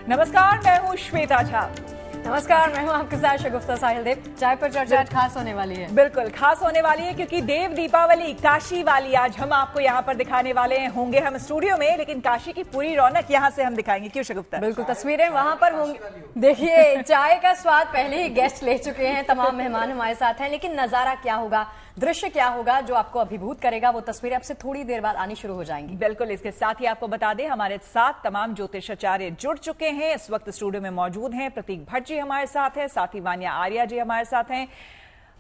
नमस्कार, मैं हूँ श्वेता झा। नमस्कार, मैं हूँ आपके साथ शगुफ्ता साहिल देव। चाय पर चर्चा आज खास होने वाली है। बिल्कुल खास होने वाली है क्योंकि देव दीपावली, काशी वाली आज हम आपको यहाँ पर दिखाने वाले हैं। होंगे हम स्टूडियो में, लेकिन काशी की पूरी रौनक यहाँ से हम दिखाएंगे। क्यों शगुफ्ता? बिल्कुल, तस्वीरें वहाँ पर होंगी। देखिए, चाय का स्वाद पहले ही गेस्ट ले चुके हैं, तमाम मेहमान हमारे साथ हैं, लेकिन नजारा क्या होगा, दृश्य क्या होगा जो आपको अभिभूत करेगा, वो तस्वीरें आपसे थोड़ी देर बाद आनी शुरू हो जाएंगी। बिल्कुल, इसके साथ ही आपको बता दें हमारे साथ तमाम ज्योतिषाचार्य जुड़ चुके हैं, इस वक्त स्टूडियो में मौजूद हैं। प्रतीक भट्ट जी हमारे साथ हैं, साथ ही वानिया आर्या जी हमारे साथ हैं।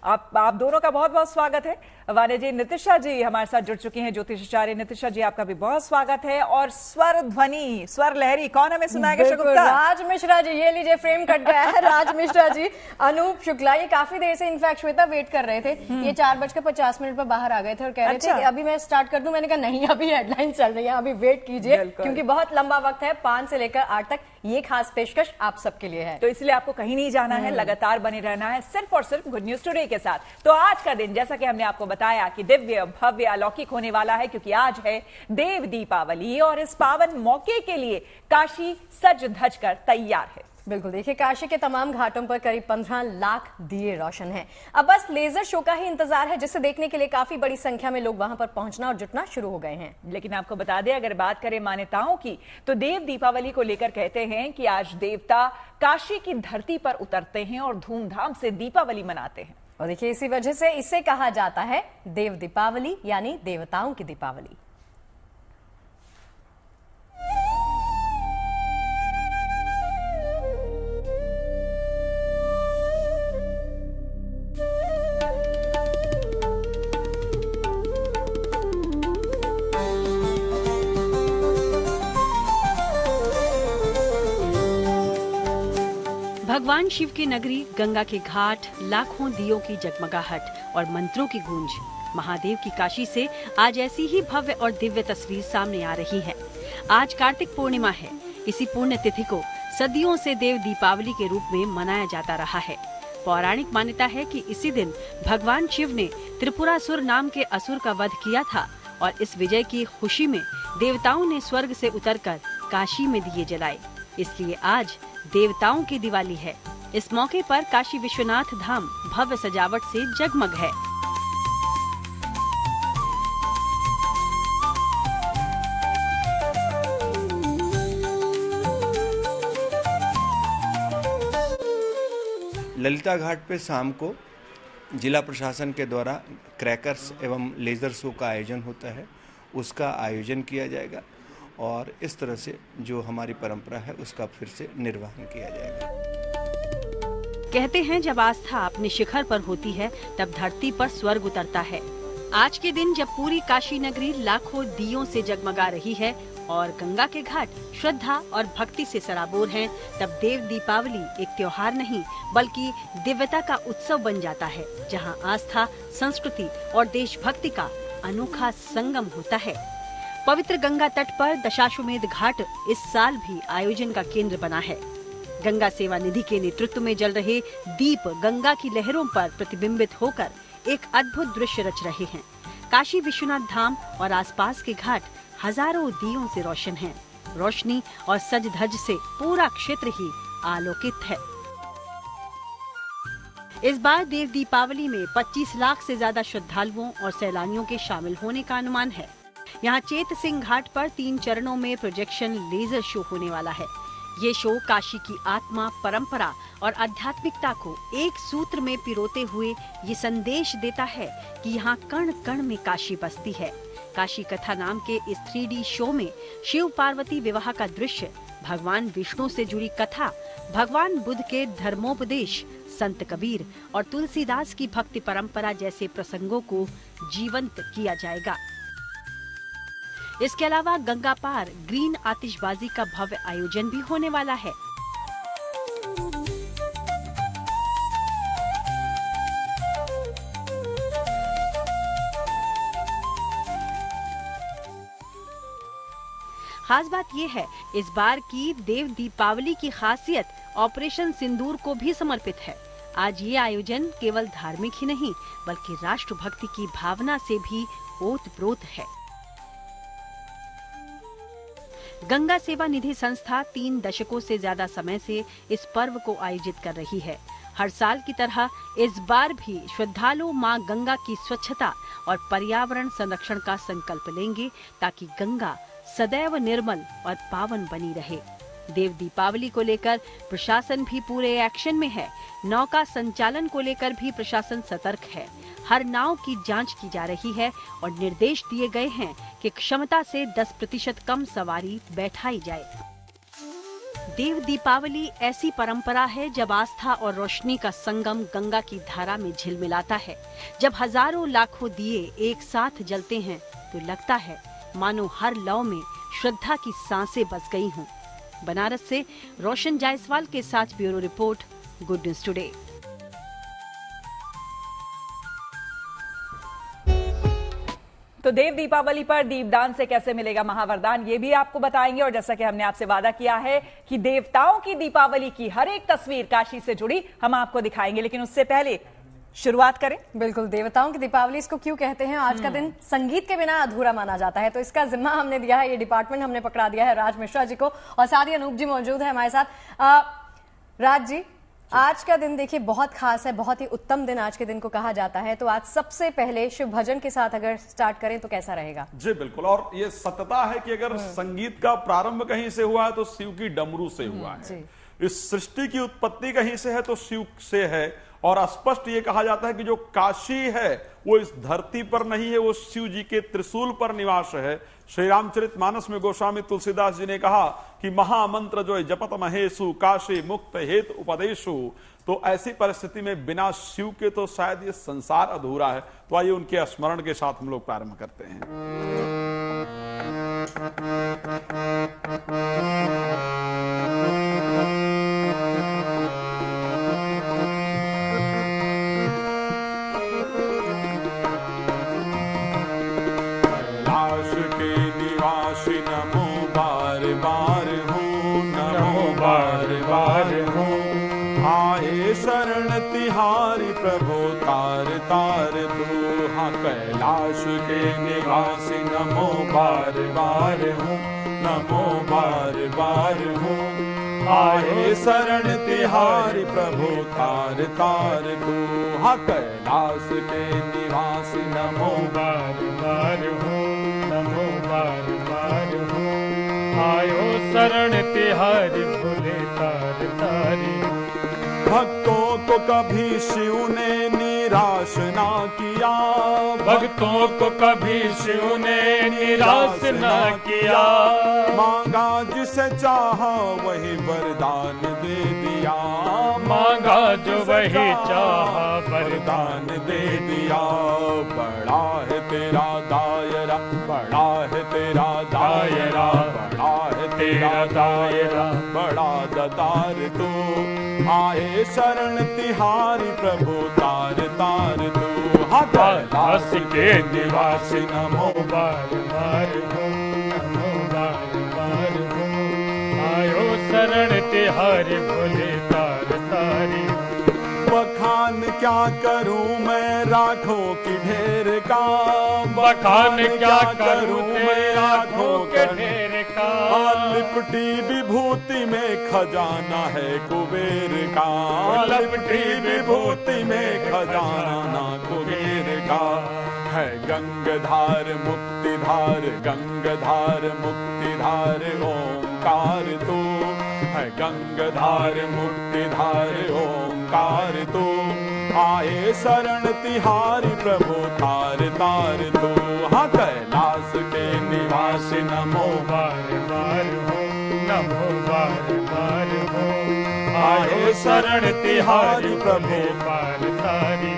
आप दोनों का बहुत बहुत स्वागत है। वानिया जी, नितिशा जी हमारे साथ जुड़ चुकी हैं, ज्योतिषाचार्य। नितिशा जी, आपका भी बहुत स्वागत है। और स्वर ध्वनि, स्वर लहरी कौन हमें सुनाएगा? शगुफ्ता? राज मिश्रा जी, ये लीजिए, फ्रेम कट गया है। राज मिश्रा जी, अनूप शुक्ला, ये काफी देर से इनफैक्ट श्वेता वेट कर रहे थे। ये 4:50 पर बाहर आ गए थे और कह रहे थे कि अभी मैं स्टार्ट कर दूं। मैंने कहा नहीं, अभी हेडलाइन चल रही है, अभी वेट कीजिए, क्योंकि बहुत लंबा वक्त है। 5 से लेकर 8 तक ये खास पेशकश आप सबके लिए है, तो इसलिए आपको कहीं नहीं जाना है, लगातार बने रहना है सिर्फ और सिर्फ गुड न्यूज टुडे के साथ। तो आज का दिन, जैसा कि हमने आपको बताया, कि दिव्य भव्य अलौकिक होने वाला है, क्योंकि आज है देव दीपावली और इस पावन मौके के लिए काशी सज धज कर तैयार है। बिल्कुल, देखिए, काशी के तमाम घाटों पर करीब 15 लाख दिए रोशन हैं। अब बस लेजर शो का ही इंतजार है, जिसे देखने के लिए काफी बड़ी संख्या में लोग वहां पर पहुंचना और जुटना शुरू हो गए हैं। लेकिन आपको बता दें, अगर बात करें मान्यताओं की, तो देव दीपावली को लेकर कहते हैं कि आज देवता काशी की धरती पर उतरते हैं और धूमधाम से दीपावली मनाते हैं। और देखिए, इसी वजह से इसे कहा जाता है देव दीपावली, यानी देवताओं की दीपावली। भगवान शिव की नगरी गंगा के घाट, लाखों दियों की जगमगाहट और मंत्रों की गूंज। महादेव की काशी से आज ऐसी ही भव्य और दिव्य तस्वीर सामने आ रही है। आज कार्तिक पूर्णिमा है। इसी पुण्य तिथि को सदियों से देव दीपावली के रूप में मनाया जाता रहा है। पौराणिक मान्यता है कि इसी दिन भगवान शिव ने त्रिपुरासुर नाम के असुर का वध किया था और इस विजय की खुशी में देवताओं ने स्वर्ग से उतरकर काशी में दिए जलाए। इसलिए आज देवताओं की दिवाली है। इस मौके पर काशी विश्वनाथ धाम भव्य सजावट से जगमग है। ललिता घाट पे शाम को जिला प्रशासन के द्वारा क्रैकर्स एवं लेज़र शो का आयोजन होता है, उसका आयोजन किया जाएगा और इस तरह से जो हमारी परंपरा है उसका फिर से निर्वहन किया जाएगा। कहते हैं, जब आस्था अपने शिखर पर होती है तब धरती पर स्वर्ग उतरता है। आज के दिन जब पूरी काशी नगरी लाखों दियों से जगमगा रही है और गंगा के घाट श्रद्धा और भक्ति से सराबोर हैं, तब देव दीपावली एक त्योहार नहीं बल्कि दिव्यता का उत्सव बन जाता है, जहां आस्था, संस्कृति और देशभक्ति का अनोखा संगम होता है। पवित्र गंगा तट पर दशाश्वमेध घाट इस साल भी आयोजन का केंद्र बना है। गंगा सेवा निधि के नेतृत्व में जल रहे दीप गंगा की लहरों पर प्रतिबिंबित होकर एक अद्भुत दृश्य रच रहे हैं। काशी विश्वनाथ धाम और आसपास के घाट हजारों दियों से रोशन हैं। रोशनी और सज धज से पूरा क्षेत्र ही आलोकित है। इस बार देव दीपावली में 25 लाख से ज्यादा श्रद्धालुओं और सैलानियों के शामिल होने का अनुमान है। यहाँ चेत सिंह घाट पर 3 चरणों में प्रोजेक्शन लेजर शो होने वाला है। ये शो काशी की आत्मा, परंपरा और आध्यात्मिकता को एक सूत्र में पिरोते हुए ये संदेश देता है कि यहाँ कण कण में काशी बसती है। काशी कथा नाम के इस 3D शो में शिव पार्वती विवाह का दृश्य, भगवान विष्णु से जुड़ी कथा, भगवान बुद्ध के धर्मोपदेश, संत कबीर और तुलसीदास की भक्ति परंपरा जैसे प्रसंगों को जीवंत किया जाएगा। इसके अलावा गंगा पार ग्रीन आतिशबाजी का भव्य आयोजन भी होने वाला है। खास बात यह है, इस बार की देव दीपावली की खासियत ऑपरेशन सिंदूर को भी समर्पित है। आज ये आयोजन केवल धार्मिक ही नहीं बल्कि राष्ट्रभक्ति की भावना से भी ओतप्रोत है। गंगा सेवा निधि संस्था 3 दशकों से ज्यादा समय से इस पर्व को आयोजित कर रही है। हर साल की तरह इस बार भी श्रद्धालु मां गंगा की स्वच्छता और पर्यावरण संरक्षण का संकल्प लेंगे ताकि गंगा सदैव निर्मल और पावन बनी रहे। देव दीपावली को लेकर प्रशासन भी पूरे एक्शन में है। नौका संचालन को लेकर भी प्रशासन सतर्क है। हर नाव की जांच की जा रही है और निर्देश दिए गए हैं कि क्षमता से 10% कम सवारी बैठाई जाए। देव दीपावली ऐसी परंपरा है जब आस्था और रोशनी का संगम गंगा की धारा में झिलमिलाता है। जब हजारों लाखों दिए एक साथ जलते हैं तो लगता है मानो हर लौ में श्रद्धा की सांसें बस गई हों। बनारस से रोशन जायसवाल के साथ bureau report, good news today. तो देव दीपावली पर दीपदान से कैसे मिलेगा महावरदान, ये भी आपको बताएंगे। और जैसा कि हमने आपसे वादा किया है कि देवताओं की दीपावली की हर एक तस्वीर काशी से जुड़ी हम आपको दिखाएंगे, लेकिन उससे पहले शुरुआत करें। बिल्कुल, देवताओं की दीपावली इसको क्यों कहते हैं? आज का दिन संगीत के बिना अधूरा माना जाता है, तो इसका जिम्मा हमने दिया है, ये डिपार्टमेंट हमने पकड़ा दिया है राज मिश्रा जी को, और साथ ही अनूप जी मौजूद है हमारे साथ। राज जी, आज का दिन देखिए बहुत खास है, बहुत ही उत्तम दिन आज के दिन को कहा जाता है, तो आज सबसे पहले शिव भजन के साथ अगर स्टार्ट करें तो कैसा रहेगा? जी बिल्कुल, और ये सत्यता है कि अगर संगीत का प्रारंभ कहीं से हुआ है तो शिव की डमरू से हुआ है। इस सृष्टि की उत्पत्ति कहीं से है तो शिव से है, और स्पष्ट ये कहा जाता है कि जो काशी है वो इस धरती पर नहीं है, वो शिव जी के त्रिशूल पर निवास है। श्री रामचरितमानस में गोस्वामी तुलसीदास जी ने कहा कि महामंत्र जो है जपत महेशु काशी मुक्त हेतु उपदेशु। तो ऐसी परिस्थिति में बिना शिव के तो शायद ये संसार अधूरा है। तो आइए उनके स्मरण के साथ हम लोग प्रारंभ करते हैं। शरण तिहारी प्रभु तार तार तू, हाँ कैलाश के निवासी नमो बार बार हूँ, नमो बार बार हूँ। आए शरण तिहारी प्रभु तार तार तू, हाँ कैलाश के निवासी नमो बार बार हूँ, नमो बार बार हूँ। आयो शरण तिहारी भोले तार तारी। भक्तों को कभी शिव ने निराश ना किया, भक्तों को कभी शिव ने निराश ना किया। मांगा जिसे चाहा वही वरदान दे दिया, मांगा जो वही चाहा वरदान दे दिया। बड़ा है तेरा दायरा, बड़ा है तेरा दायरा, बड़ा है तेरा दायरा, बड़ा दातार तू। आए शरण तिहारी प्रभु तार तार तू, हाँ कैलाश के निवासी नमो बार बार हो, नमो बार बार हो। आयो शरण तिहारी भोले तार तारी। बखान क्या करूं मैं राखों की ढेर का, बखान क्या करूं मैं राखों के ढेर का। लिपटी विभूति में खजाना है कुबेर का, लिपटी विभूति में खजाना कुबेर का। है गंगधार मुक्तिधार, गंगधार मुक्तिधार ओंकार तू, है गंगधार मुक्तिधार ओंकार तू। आए शरण तिहारी प्रभु तार तार तू, हाँ कैलाश के निवासी नमो बार बार हो, नमो बार बार हो। आए शरण तिहारी प्रभु बार तारी।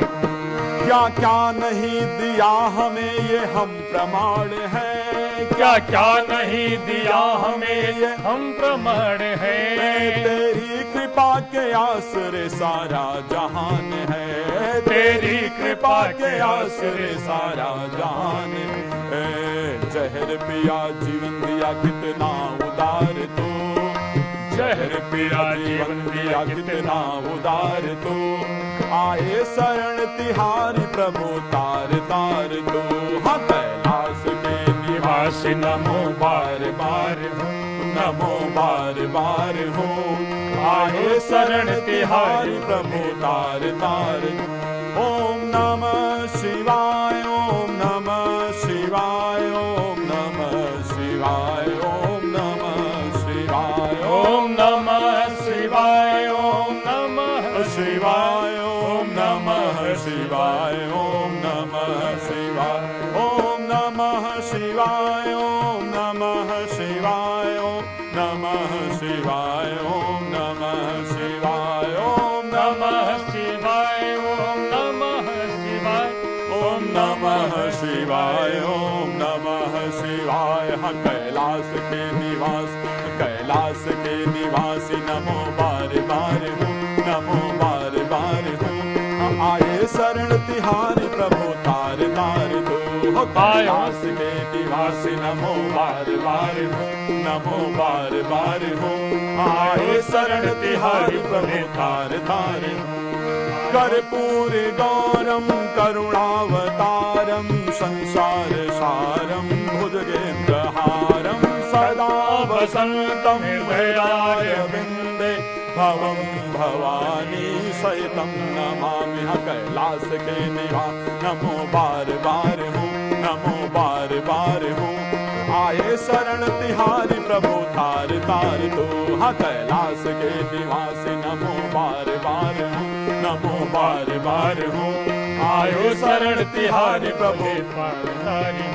क्या क्या नहीं दिया हमें ये हम प्रमाण है, क्या क्या नहीं दिया हमें ये हम प्रमाण है। तेरी कृपा के आसरे सारा जहान है, तेरी कृपा के आसरे सारा जहान है। जहर पिया जीवन दिया कितना उदार तू, जहर पिया जीवन दिया कितना उदार तू। आए शरण तिहारी प्रभु तार तार तू, हाँ कैलाश के निवासी नमो बार बार हो, नमो बार बार हो। आए शरण तिहारी प्रभु तार तार। ओम नमः शिवाय, ओम नमः शिवाय, ओम नमः शिवाय, ओम नमः शिवाय, ओम नमः शिवाय, ओम नमः शिवाय, ओम नमः शिवाय, ओम नमः शिवाय, ओम नमः शिवाय, ओम नमः शिवाय, ओम नमः शिवाय, ओम नमः शिवाय, ओम नमः शिवाय, ओम नमः शिवाय, ओम नमः शिवाय, ओम नमः शिवाय। कैलाश के निवास, कैलाश के निवासी नमो बार बार हो, नमो बार बार हो। आए शरण तिहारी प्रभु तार तार दो। कैलाश के निवासी नमो बार बार हो, नमो बार बार हो। आए शरण तिहारी प्रभु तार तार हो। कर्पूर गौरम करुणावतारम संसार सारम भुजगेन्द्रहारम सदा वसंतम हृदयाय बिंदे भवम भवानी सहितम नमामि। कैलाश के निवास नमो बार बार हो, नमो बार बार हो। आए शरण तिहारी प्रभु तार तार दो। कैलाश के निवासी नमो बार बार हो, नमो बार बार हो। आयो शरण तिहारी प्रभु तार तार हो।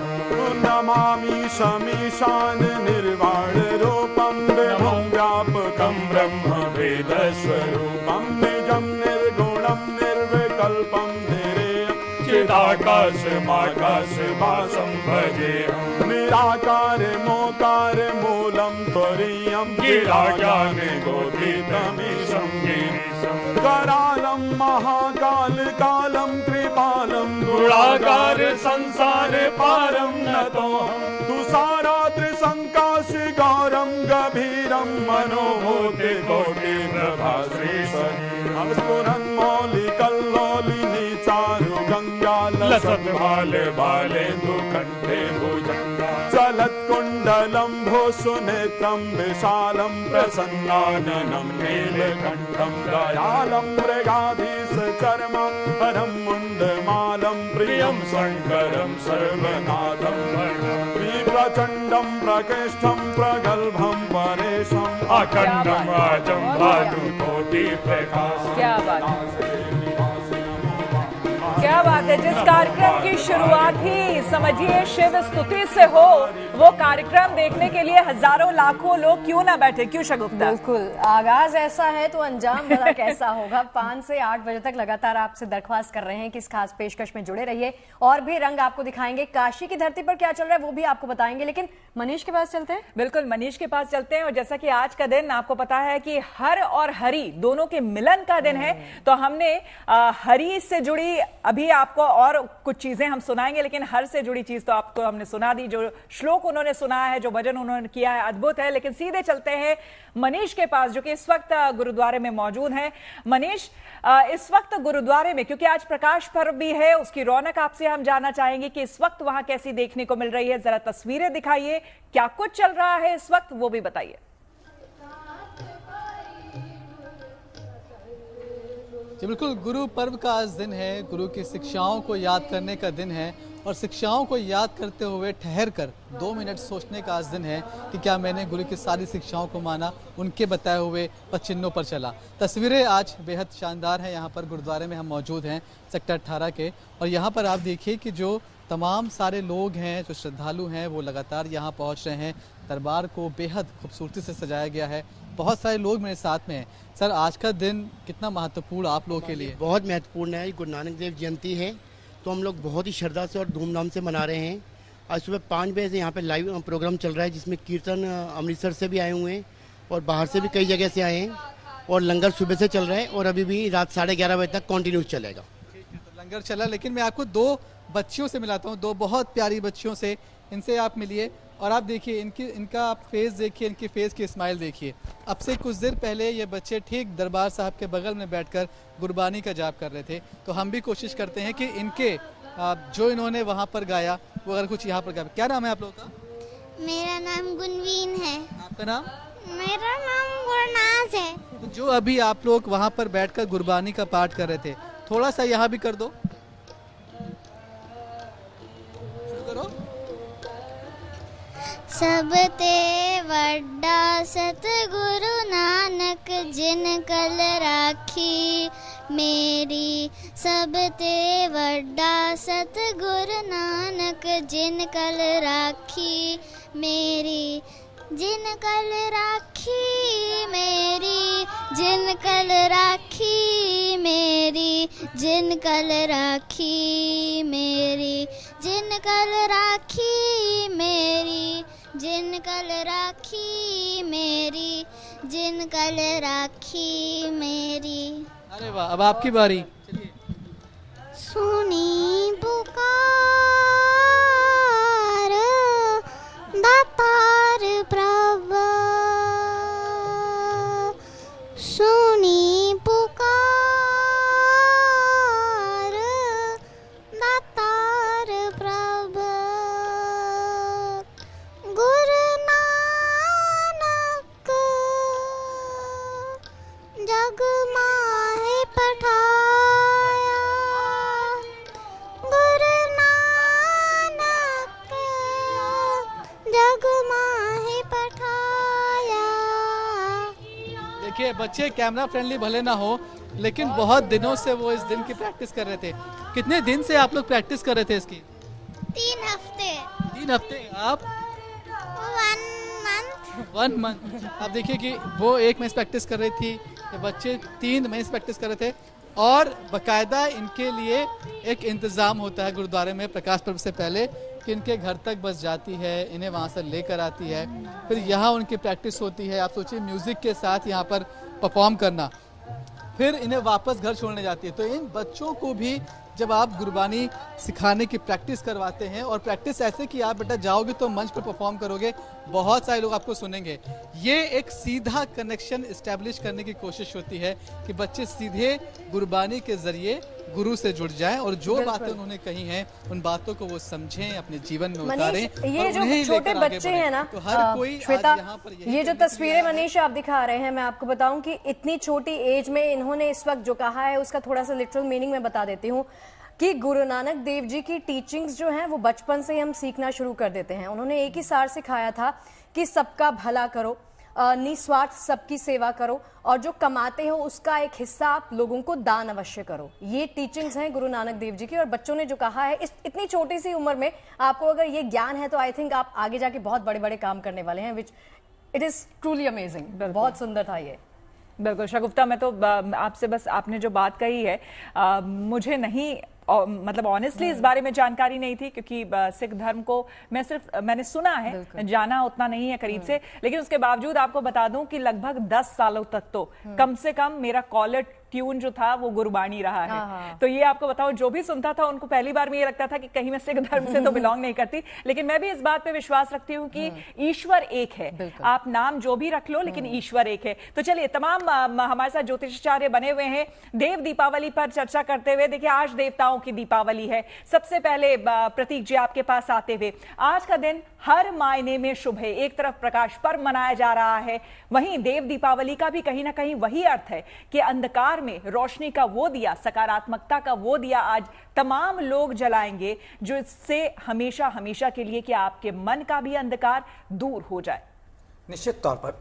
नमामि शमीशान निर्वाण रूपम विभुम व्यापकम ब्रह्म वेद स्वरूपम निजम निर्गुणम निर्विकल्पम निरेयम् चिदाकाशमाकाश वासं भजे। निराकार मोकार मूलम त्वरीयम् गिराज्ञान गोपीतमीशं गिरीशं। करालं महाकाल कालं कृपालं गुणाकार संसार पारं नतोऽहम्। तुषाराद्रि संकाशि गौरं गभीरं मनोभूति कोटि प्रभाश्री शरीरं। स्फुरन्मौलिकल्लोलिनी चारु गंगा लसत् भाले भालेन्दु कंठे भुजंगा। चलत्कुण्डलं भूषुनेत्रं विशालं प्रसन्नाननं नीलकण्ठं दयालं मृगाधीश चर्मं हरं मुण्डमालं प्रियं शङ्करं सर्वनाथं प्रचण्डं प्रकृष्टं प्रगल्भं परेशम् अखण्डं राजं भानुकोटि प्रकाशम्। क्या बात है, क्या बात है। जिस कार्यक्रम की शुरुआत ही समझिए शिव स्तुति से हो, वो कार्यक्रम देखने के लिए हजारों लाखों लोग क्यों ना बैठे, क्यों शगुफ्ता? बिल्कुल, आगाज ऐसा है तो अंजाम बड़ा कैसा होगा। 5 से 8 बजे तक लगातार आपसे दरख्वास्त कर रहे हैं कि इस खास पेशकश में जुड़े रहिए और भी रंग आपको दिखाएंगे। काशी की धरती पर क्या चल रहा है वो भी आपको बताएंगे, लेकिन मनीष के पास चलते हैं। बिल्कुल, मनीष के पास चलते हैं। और जैसा कि आज का दिन आपको पता है कि हर और हरि दोनों के मिलन का दिन है, तो हमने हरि से जुड़ी अभी आपको और कुछ चीजें हम सुनाएंगे, लेकिन हर से जुड़ी चीज तो आपको हमने सुना दी। जो श्लोक उन्होंने सुना है, जो भजन उन्होंने किया है, अद्भुत है। लेकिन सीधे चलते हैं मनीष के पास, जो कि इस वक्त गुरुद्वारे में मौजूद है। मनीष, इस वक्त गुरुद्वारे में, क्योंकि आज प्रकाश पर्व भी है, उसकी रौनक आपसे हम जानना चाहेंगे कि इस वक्त वहां कैसी देखने को मिल रही है। जरा तस्वीरें दिखाइए, क्या कुछ चल रहा है इस वक्त, वो भी बताइए। जी बिल्कुल, गुरु पर्व का आज दिन है, गुरु की शिक्षाओं को याद करने का दिन है और शिक्षाओं को याद करते हुए ठहर कर 2 मिनट सोचने का आज दिन है कि क्या मैंने गुरु की सारी शिक्षाओं को माना, उनके बताए हुए पचिन्हों पर चला। तस्वीरें आज बेहद शानदार हैं। यहाँ पर गुरुद्वारे में हम मौजूद हैं सेक्टर 18 के, और यहाँ पर आप देखिए कि जो तमाम सारे लोग हैं, जो श्रद्धालु हैं, वो लगातार यहाँ पहुँच रहे हैं। दरबार को बेहद खूबसूरती से सजाया गया है। बहुत सारे लोग मेरे साथ में हैं। सर, आज का दिन कितना महत्वपूर्ण आप लोगों के लिए? बहुत महत्वपूर्ण है। गुरु नानक देव जयंती है, तो हम लोग बहुत ही श्रद्धा से और धूमधाम से मना रहे हैं। आज सुबह 5 बजे से यहाँ पे लाइव प्रोग्राम चल रहा है, जिसमें कीर्तन अमृतसर से भी आए हुए हैं और बाहर से भी कई जगह से आए हैं, और लंगर सुबह से चल रहा है और अभी भी रात 11:30 बजे तक कंटिन्यूस चलेगा। तो लंगर चला, लेकिन मैं आपको 2 बच्चियों से मिलाता हूँ, 2 बहुत प्यारी बच्चियों से। इनसे आप मिलिए और आप देखिए इनका आप फेस देखिए, इनकी फेस की स्माइल देखिए। अब से कुछ देर पहले ये बच्चे ठीक दरबार साहब के बगल में बैठकर गुरबानी का जाप कर रहे थे। तो हम भी कोशिश करते हैं कि इनके जो इन्होंने वहाँ पर गाया वो अगर कुछ यहाँ पर गाया। क्या नाम है आप लोगों का? मेरा नाम गुनवीन है। आपका नाम? मेरा नाम गुरनाज है। तो जो अभी आप लोग वहाँ पर बैठकर गुरबानी का पाठ कर रहे थे, थोड़ा सा यहाँ भी कर दो, शुरू करो। सब ते वड्डा सतगुरु नानक जिन कल राखी मेरी। सब ते वड्डा सतगुरु नानक जिन कल राखी मेरी। जिन कल राखी मेरी, जिन कल राखी मेरी, जिन कल राखी मेरी, जिन कल राखी मेरी, जिन कल राखी मेरी, जिन कल राखी मेरी। अरे वाह, अब आपकी बारी। सुनी पुकार दातार प्रभु, सुनी पुकार दातार प्रभु। गुरु नानक जग माहे पठाया। गुरु नानक जग माहे पठाया। देखिए बच्चे कैमरा फ्रेंडली भले ना हो, लेकिन बहुत दिनों से वो इस दिन की प्रैक्टिस कर रहे थे। कितने दिन से आप लोग प्रैक्टिस कर रहे थे इसकी? 3 हफ्ते। 3 हफ्ते। आप? 1 मंथ। 1 मंथ। आप देखिए कि वो 1 महीने प्रैक्टिस कर रही थी, ये बच्चे 3 महीने प्रैक्टिस कर रहे थे। और बाकायदा इनके लिए एक इंतज़ाम होता है गुरुद्वारे में प्रकाश पर्व से पहले कि इनके घर तक बस जाती है, इन्हें वहाँ से लेकर आती है, फिर यहाँ उनकी प्रैक्टिस होती है। आप सोचिए म्यूज़िक के साथ यहाँ पर परफॉर्म करना, फिर इन्हें वापस घर छोड़ने जाती है। तो इन बच्चों को भी जब आप गुरबानी सिखाने की प्रैक्टिस करवाते हैं, और प्रैक्टिस ऐसे कि आप बेटा जाओगे तो मंच पर परफॉर्म करोगे, बहुत सारे लोग आपको सुनेंगे, ये एक सीधा कनेक्शन इस्टेब्लिश करने की कोशिश होती है कि बच्चे सीधे गुरबानी के जरिए गुरु से जुड़ जाएं और जो बातें उन्होंने कही हैं उन बातों को वो समझें, अपने जीवन में उतारें। ये जो छोटे बच्चे हैं ना, तो हर कोई श्वेता, यहाँ पर ये जो तस्वीरें मनीष आप दिखा रहे हैं, मैं आपको बताऊं कि इतनी छोटी एज में इन्होंने इस वक्त जो कहा है उसका थोड़ा सा लिटरल मीनिंग मैं बता देती हूँ कि गुरु नानक देव जी की टीचिंग्स जो हैं वो बचपन से हम सीखना शुरू कर देते हैं। उन्होंने एक ही सार सिखाया था कि सबका भला करो, निस्वार्थ सबकी सेवा करो, और जो कमाते हो उसका एक हिस्सा आप लोगों को दान अवश्य करो। ये टीचिंग्स हैं गुरु नानक देव जी की, और बच्चों ने जो कहा है इतनी छोटी सी उम्र में आपको अगर ये ज्ञान है तो आई थिंक आप आगे जाके बहुत बड़े बड़े काम करने वाले हैं, which it is truly amazing. बहुत सुंदर था ये। बिल्कुल शगुफ्ता, मैं तो आपसे बस आपने जो बात कही है मुझे नहीं मतलब ऑनेस्टली इस बारे में जानकारी नहीं थी, क्योंकि सिख धर्म को मैंने सुना है, जाना उतना नहीं है करीब से, लेकिन उसके बावजूद आपको बता दूं कि लगभग 10 सालों तक तो कम से कम मेरा कॉलर ट्यून जो था वो गुरबानी रहा है। तो ये आपको बताऊं, जो भी सुनता था उनको पहली बार में ये लगता था कि कहीं मैं सिख धर्म से तो बिलोंग नहीं करती, लेकिन मैं भी इस बात पे विश्वास रखती हूँ कि ईश्वर एक है। आप नाम जो भी रख लो, लेकिन ईश्वर एक है। तो चलिए, तमाम हमारे साथ ज्योतिषाचार्य बने हुए हैं देव दीपावली पर चर्चा करते हुए। देखिए, आज देवताओं की दीपावली है। सबसे पहले प्रतीक जी आपके पास आते हुए, आज का दिन हर मायने में शुभ है। एक तरफ प्रकाश पर्व मनाया जा रहा है, वहीं देव दीपावली का भी कहीं ना कहीं वही अर्थ है कि अंधकार में रोशनी का वो दिया, सकारात्मकता का वो दिया आज तमाम लोग जलाएंगे, जो इससे हमेशा हमेशा के लिए कि आपके मन का भी अंधकार दूर हो जाए। निश्चित तौर पर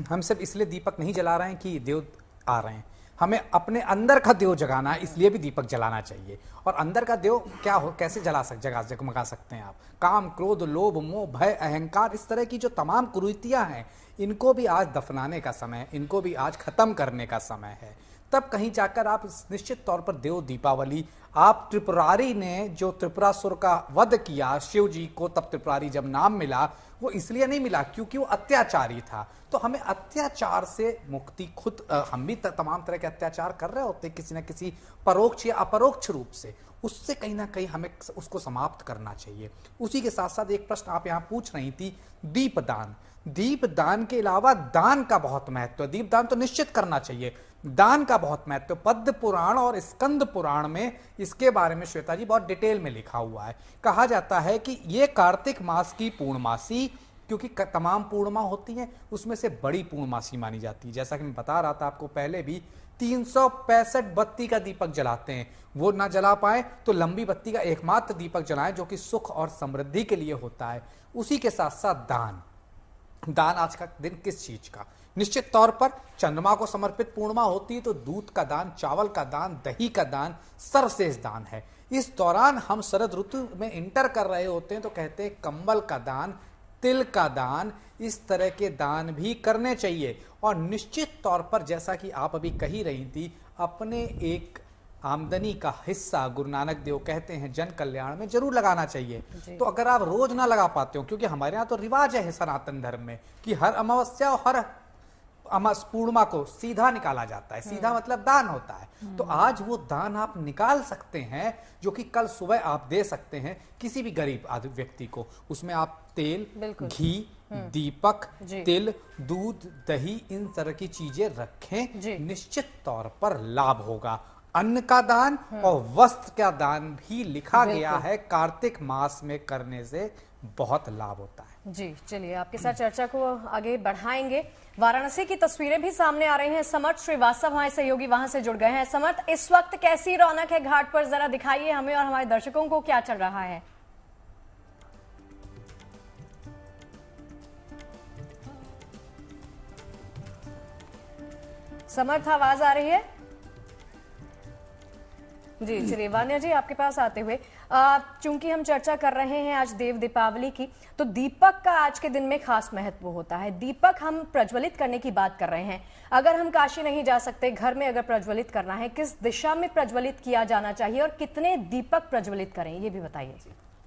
हम सिर्फ इसलिए दीपक नहीं जला रहे हैं कि देव आ रहे हैं, हमें अपने अंदर का देव जगाना है, इसलिए भी दीपक जलाना चाहिए। और अंदर का देव क्या हो, कैसे जगमगा सकते हैं आप? काम, क्रोध, लोभ, मोह, भय, अहंकार, इस तरह की जो तमाम कुरीतियां हैं, इनको भी आज दफनाने का समय, इनको भी आज खत्म करने का समय है। तब कहीं जाकर आप निश्चित तौर पर देव दीपावली, आप त्रिपुरारी ने जो त्रिपुरासुर का वध किया शिव जी को, तब त्रिपुरारी जब नाम मिला वो इसलिए नहीं मिला क्योंकि वो अत्याचारी था। तो हमें अत्याचार से मुक्ति, खुद हम भी तमाम तरह के अत्याचार कर रहे होते किसी न किसी परोक्ष या अपरोक्ष रूप से, उससे कहीं ना कहीं हमें उसको समाप्त करना चाहिए। उसी के साथ साथ एक प्रश्न आप यहाँ पूछ रही थी, दीपदान। दीप दान के अलावा दान का बहुत महत्व है। दीप दान तो निश्चित करना चाहिए, दान का बहुत महत्व। पद्म पुराण और स्कंद पुराण में इसके बारे में श्वेता जी बहुत डिटेल में लिखा हुआ है। कहा जाता है कि ये कार्तिक मास की पूर्णमासी, क्योंकि तमाम पूर्णिमा होती हैं, उसमें से बड़ी पूर्णमासी मानी जाती है। जैसा कि मैं बता रहा था आपको पहले भी, 365 बत्ती का दीपक जलाते हैं। वो ना जला पाए तो लंबी बत्ती का एकमात्र दीपक जलाएं, जो कि सुख और समृद्धि के लिए होता है। उसी के साथ साथ दान आज का दिन किस चीज का? निश्चित तौर पर चंद्रमा को समर्पित पूर्णिमा होती है तो दूध का दान, चावल का दान, दही का दान सर्वश्रेष्ठ दान है। इस दौरान हम शरद ऋतु में इंटर कर रहे होते हैं तो कहते हैं कंबल का दान, तिल का दान, इस तरह के दान भी करने चाहिए। और निश्चित तौर पर जैसा कि आप अभी कही रही थी, अपने एक आमदनी का हिस्सा गुरु नानक देव कहते हैं जन कल्याण में जरूर लगाना चाहिए। तो अगर आप रोज ना लगा पाते हो, क्योंकि हमारे यहाँ तो रिवाज है सनातन धर्म में कि हर अमावस्या और हर पूर्णिमा को सीधा निकाला जाता है। सीधा मतलब दान होता है। तो आज वो दान आप निकाल सकते हैं, जो कि कल सुबह आप दे सकते हैं किसी भी गरीब व्यक्ति को। उसमें आप तेल, घी, दीपक, तिल, दूध, दही, इन तरह की चीजें रखें, निश्चित तौर पर लाभ होगा। अन्न का दान और वस्त्र का दान भी लिखा गया है, कार्तिक मास में करने से बहुत लाभ होता है। जी चलिए आपके साथ चर्चा को आगे बढ़ाएंगे। वाराणसी की तस्वीरें भी सामने आ रही हैं। समर्थ श्रीवास्तव हमारे सहयोगी वहां से जुड़ गए हैं। समर्थ, इस वक्त कैसी रौनक है घाट पर, जरा दिखाइए हमें और हमारे दर्शकों को क्या चल रहा है। समर्थ, आवाज आ रही है? जी चलिए वान्या जी आपके पास आते हुए, चूंकि हम चर्चा कर रहे हैं आज देव दीपावली की, तो दीपक का आज के दिन में खास महत्व होता है। दीपक हम प्रज्वलित करने की बात कर रहे हैं। अगर हम काशी नहीं जा सकते, घर में अगर प्रज्वलित करना है, किस दिशा में प्रज्वलित किया जाना चाहिए और कितने दीपक प्रज्वलित करें, ये भी बताइए।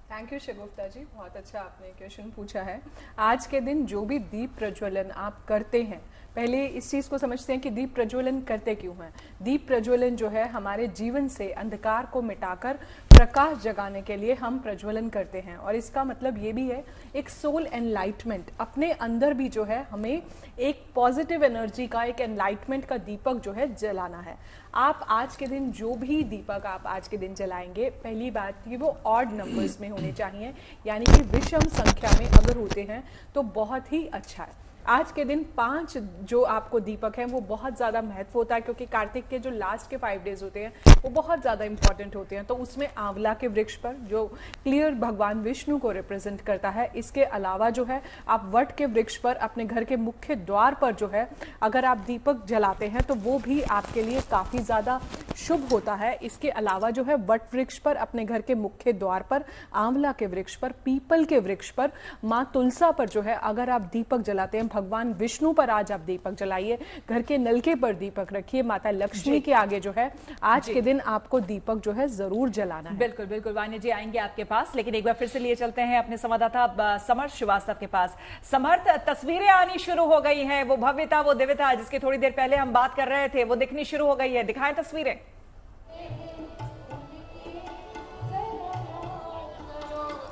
थैंक यू शगुफ्ता जी, बहुत अच्छा आपने क्वेश्चन पूछा है। आज के दिन जो भी दीप प्रज्वलन आप करते हैं, पहले इस चीज़ को समझते हैं कि दीप प्रज्वलन करते क्यों हैं। दीप प्रज्वलन जो है हमारे जीवन से अंधकार को मिटाकर प्रकाश जगाने के लिए हम प्रज्वलन करते हैं। और इसका मतलब ये भी है एक सोल एनलाइटमेंट, अपने अंदर भी जो है हमें एक पॉजिटिव एनर्जी का, एक एनलाइटमेंट का दीपक जो है जलाना है। आप आज के दिन जो भी दीपक आप आज के दिन जलाएंगे, पहली बात कि वो ऑड नंबर्स में होने चाहिए, यानी कि विषम संख्या में अगर होते हैं तो बहुत ही अच्छा है। आज के दिन 5 जो आपको दीपक हैं वो बहुत ज़्यादा महत्व होता है, क्योंकि कार्तिक के जो लास्ट के 5 डेज होते हैं वो बहुत ज़्यादा इंपॉर्टेंट होते हैं। तो उसमें आंवला के वृक्ष पर, जो क्लियर भगवान विष्णु को रिप्रेजेंट करता है, इसके अलावा जो है आप वट के वृक्ष पर अपने घर के मुख्य द्वार पर जो है अगर आप दीपक जलाते हैं तो वो भी आपके लिए काफ़ी ज़्यादा शुभ होता है। इसके अलावा जो है वट वृक्ष पर, अपने घर के मुख्य द्वार पर, आंवला के वृक्ष पर, पीपल के वृक्ष पर, माँ तुलसा पर जो है अगर आप दीपक जलाते हैं, भगवान विष्णु पर आज आप दीपक जलाइए, घर के नलके पर दीपक रखिए, माता लक्ष्मी के आगे जो है आज के दिन आपको दीपक जो है जरूर जलाना है। बिल्कुल बिल्कुल वान्या जी आएंगे आपके पास, लेकिन एक बार फिर से लिए चलते हैं अपने संवाददाता समर्थ श्रीवास्तव के पास। समर्थ, तस्वीरें आनी शुरू हो गई हैं, वो भव्यता, वो दिव्यता जिसकी थोड़ी देर पहले हम बात कर रहे थे, वो दिखनी शुरू हो गई है। दिखाएं तस्वीरें।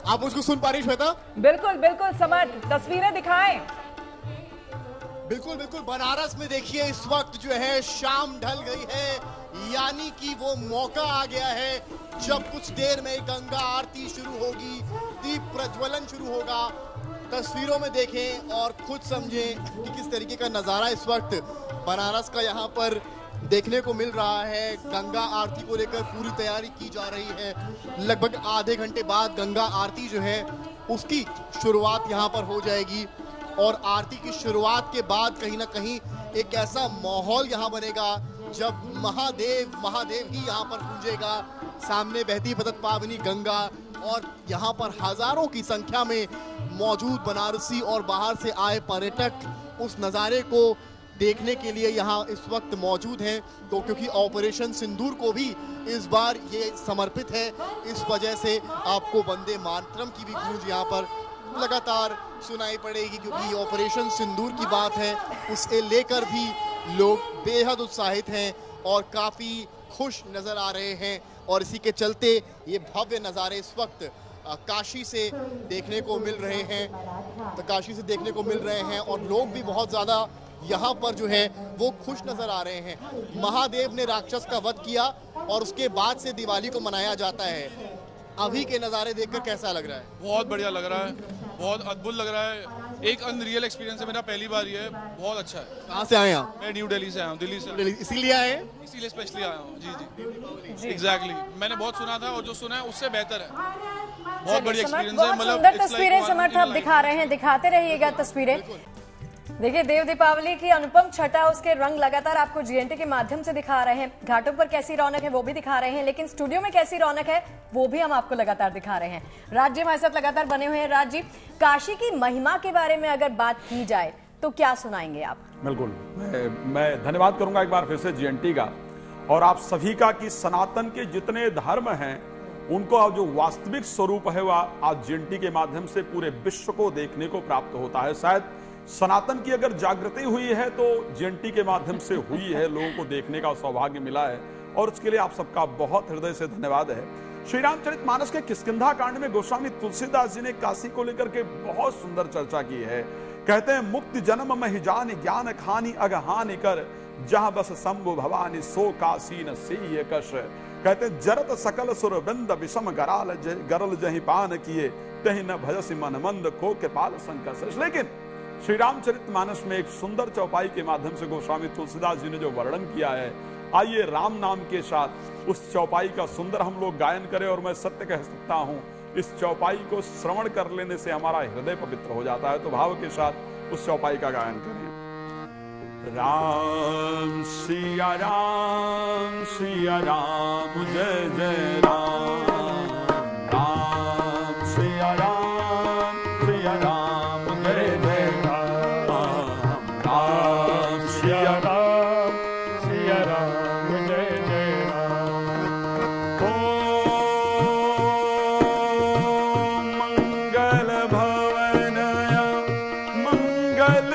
आप मुझको सुन पा रही श्वेता? बिल्कुल बिल्कुल समर्थ, तस्वीरें दिखाएं। बिल्कुल बिल्कुल, बनारस में देखिए इस वक्त जो है शाम ढल गई है, यानी कि वो मौका आ गया है जब कुछ देर में गंगा आरती शुरू होगी, दीप प्रज्वलन शुरू होगा। तस्वीरों में देखें और खुद समझें कि किस तरीके का नज़ारा इस वक्त बनारस का यहाँ पर देखने को मिल रहा है। गंगा आरती को लेकर पूरी तैयारी की जा रही है। लगभग आधे घंटे बाद गंगा आरती जो है उसकी शुरुआत यहाँ पर हो जाएगी, और आरती की शुरुआत के बाद कहीं ना कहीं एक ऐसा माहौल यहाँ बनेगा जब महादेव ही यहाँ पर गूंजेगा। सामने बहती पतत पावनी गंगा, और यहाँ पर हजारों की संख्या में मौजूद बनारसी और बाहर से आए पर्यटक उस नज़ारे को देखने के लिए यहाँ इस वक्त मौजूद हैं। तो क्योंकि ऑपरेशन सिंदूर को भी इस बार ये समर्पित है, इस वजह से आपको वंदे मातरम की भी गूंज यहाँ पर लगातार सुनाई पड़ेगी, क्योंकि ऑपरेशन सिंदूर की बात है, उसे लेकर भी लोग बेहद उत्साहित हैं और काफ़ी खुश नज़र आ रहे हैं। और इसी के चलते ये भव्य नज़ारे इस वक्त काशी से देखने को मिल रहे हैं, तो काशी से देखने को मिल रहे हैं और लोग भी बहुत ज़्यादा यहाँ पर जो है वो खुश नजर आ रहे हैं। महादेव ने राक्षस का वध किया और उसके बाद से दिवाली को मनाया जाता है। अभी के नज़ारे देखकर कैसा लग रहा है? बहुत बढ़िया लग रहा है, बहुत अद्भुत लग रहा है, एक अनरियल एक्सपीरियंस है, मेरा पहली बार ये है, बहुत अच्छा है। कहाँ से आए आप? मैं न्यू दिल्ली से आया हूँ, दिल्ली से। इसीलिए आए हैं? इसीलिए स्पेशली आया हूँ। जी एग्जैक्टली, मैंने बहुत सुना था और जो सुना है उससे बेहतर है, बहुत बढ़िया एक्सपीरियंस है। मतलब सुंदर तस्वीरें समर्थ आप दिखा रहे हैं, दिखाते रहिएगा तस्वीरें। देखिए देव दीपावली की अनुपम छटा, उसके रंग लगातार आपको जीएनटी के माध्यम से दिखा रहे हैं। घाटों पर कैसी रौनक है वो भी दिखा रहे हैं, लेकिन स्टूडियो में कैसी रौनक है वो भी हम आपको लगातार दिखा रहे हैं। राज जी हमारे साथ लगातार बने हुए हैं। राज जी, काशी की महिमा के बारे में अगर बात की जाए तो क्या सुनाएंगे आप? बिल्कुल, मैं धन्यवाद करूंगा एक बार फिर से जीएनटी का और आप सभी का कि सनातन के जितने धर्म हैं उनको जो वास्तविक स्वरूप है वह आज जीएनटी के माध्यम से पूरे विश्व को देखने को प्राप्त होता है। शायद सनातन की अगर जागृति हुई है तो जीएनटी के माध्यम से हुई है, लोगों को देखने का सौभाग्य मिला है और उसके लिए आप सबका बहुत हृदय से धन्यवाद है। श्री रामचरितमानस के किष्किंधा कांड में गोस्वामी तुलसीदास जी ने काशी को लेकर के बहुत सुंदर चर्चा की है। कहते हैं, मुक्ति जन्म महि जानि ज्ञान खानी अगहानि कर, जहां बस शंभु भवानी सो काशी न सेय कश। कहते हैं, जरत सकल सुर वृंद विषम गरल जहि पान किए, तहि न भजसि मन मंद को के पाल संकस। लेकिन श्री रामचरितमानस में एक सुंदर चौपाई के माध्यम से गोस्वामी तुलसीदास जी ने जो वर्णन किया है, आइए राम नाम के साथ उस चौपाई का सुंदर हम लोग गायन करें। और मैं सत्य कह सकता हूं, इस चौपाई को श्रवण कर लेने से हमारा हृदय पवित्र हो जाता है। तो भाव के साथ उस चौपाई का गायन करें। राम सिया राम सिया राम, जय जय राम, राम सिया राम सिया राम, जय जय राम, राम सिया राम सिया राम, जय जय राम। ओम मंगल भवन मंगल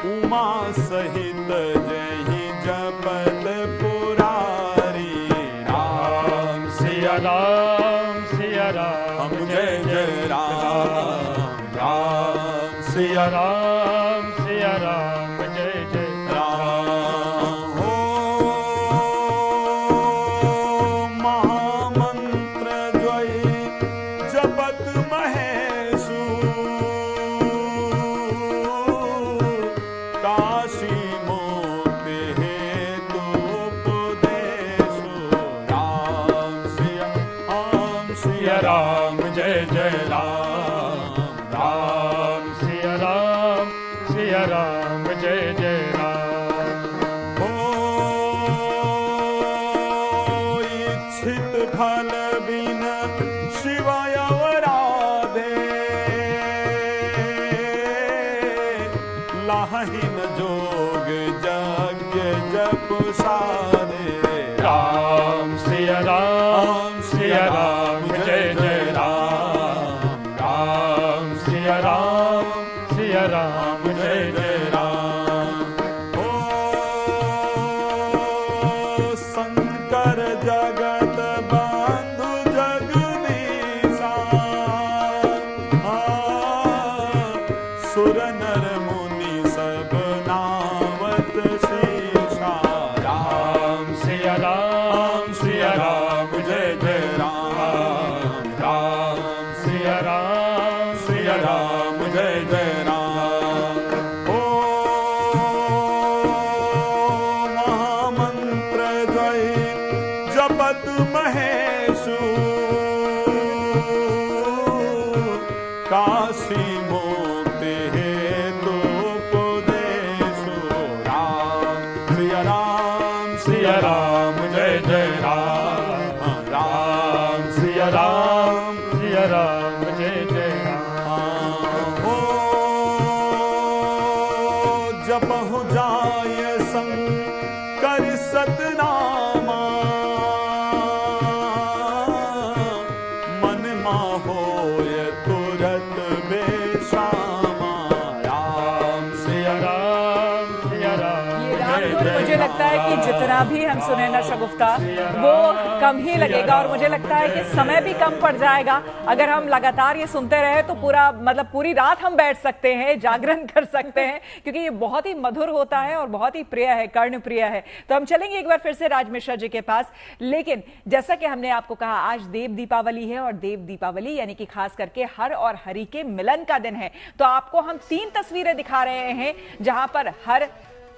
उमा सहित जय जपत पुरारी, राम सिया राम सिया राम, जय जय राम, राम सिया राम सिया राम, जय जय राम। हो महामंत्र जय जपत महेशु, काशी मोक्ति हेतु उपदेशु, राम सिया राम, जय जय राम, राम सिया राम, जय जय राम। हो इच्छित फल बिन शिवाय राधे, लाहिन जोग यज्ञ जप साधे, राम सिया राम सिया राम, जय जय राम, राम सिया राम, जय जय राम। ओ शंकर जगत बंधु जगदीशा, सुर नर मुनि सब नावत शीशा, राम सिया राम, जय जय राम, राम सिया राम, जय जय राम। ओ महामंत्र जय जपत महेशु, काशी मोक्ति हेतु उपदेशु, राम सिया राम, जय जय राम, राम सिया राम, जय जय राम। हो लगता है कि जितना भी हम सुने ना शगुफ्ता वो कम ही लगेगा, और मुझे लगता है कि समय भी कम पड़ जाएगा। अगर हम लगातार ये सुनते रहे तो पूरी रात हम बैठ सकते हैं, जागरण कर सकते हैं, क्योंकि ये बहुत ही मधुर होता है और बहुत ही प्रिय है, कर्ण प्रिय है। तो हम चलेंगे एक बार फिर से राज मिश्रा जी के पास। लेकिन जैसा कि हमने आपको कहा, आज देव दीपावली है, और देव दीपावली यानी कि खास करके हर और हरि के मिलन का दिन है। तो आपको हम 3 तस्वीरें दिखा रहे हैं जहां पर हर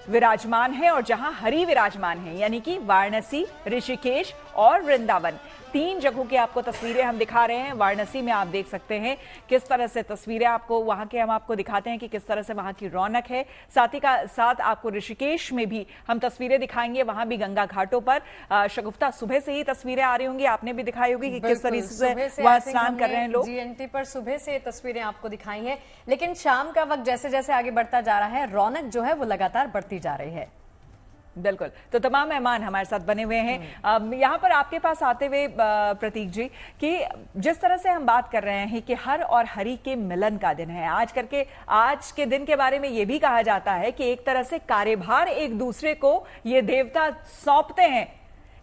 विराजमान है और जहां हरि विराजमान है, यानी कि वाराणसी, ऋषिकेश और वृंदावन। 3 जगहों की आपको तस्वीरें हम दिखा रहे हैं। वाराणसी में आप देख सकते हैं किस तरह से तस्वीरें आपको वहां के हम आपको दिखाते हैं कि किस तरह से वहां की रौनक है। साथ ही का साथ आपको ऋषिकेश में भी हम तस्वीरें दिखाएंगे, वहां भी गंगा घाटों पर शगुफ्ता सुबह से ही तस्वीरें आ रही होंगी, आपने भी दिखाई होगी कि किस तरीके से वहां स्नान कर रहे हैं लोग। जीएनटी पर सुबह से तस्वीरें आपको दिखाई हैं, लेकिन शाम का वक्त जैसे जैसे आगे बढ़ता जा रहा है, रौनक जो है वो लगातार बढ़ती जा रही है। बिल्कुल। तो तमाम मेहमान हमारे साथ बने हुए हैं। यहाँ पर आपके पास आते हुए प्रतीक जी, कि जिस तरह से हम बात कर रहे हैं कि हर और हरि के मिलन का दिन है, आज के दिन के बारे में यह भी कहा जाता है कि एक तरह से कार्यभार एक दूसरे को ये देवता सौंपते हैं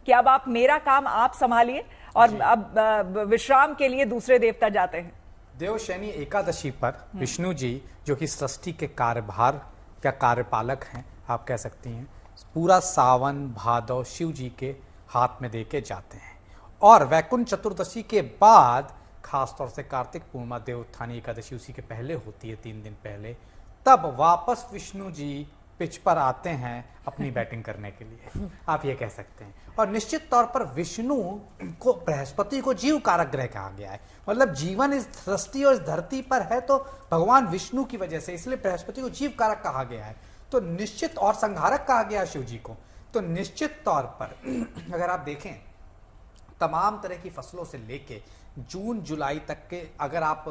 कि अब आप मेरा काम आप संभालिए, और अब विश्राम के लिए दूसरे देवता जाते हैं। देवशयनी एकादशी पर विष्णु जी, जो कि सृष्टि के कार्यभार या कार्यपालक हैं, आप कह सकती हैं, पूरा सावन भादव शिव जी के हाथ में देके जाते हैं। और वैकुंठ चतुर्दशी के बाद खासतौर से कार्तिक पूर्णिमा देवोत्थानी एकादशी उसी के पहले होती है, 3 दिन पहले, तब वापस विष्णु जी पिच पर आते हैं अपनी बैटिंग करने के लिए, आप ये कह सकते हैं। और निश्चित तौर पर विष्णु को, बृहस्पति को जीव कारक ग्रह कहा गया है, मतलब जीवन इस सृष्टि और इस धरती पर है तो भगवान विष्णु की वजह से, इसलिए बृहस्पति को जीव कारक कहा गया है। तो निश्चित, और संहारक कहा गया शिव जी को, तो निश्चित तौर पर अगर आप देखें तमाम तरह की फसलों से लेके जून जुलाई तक के अगर आप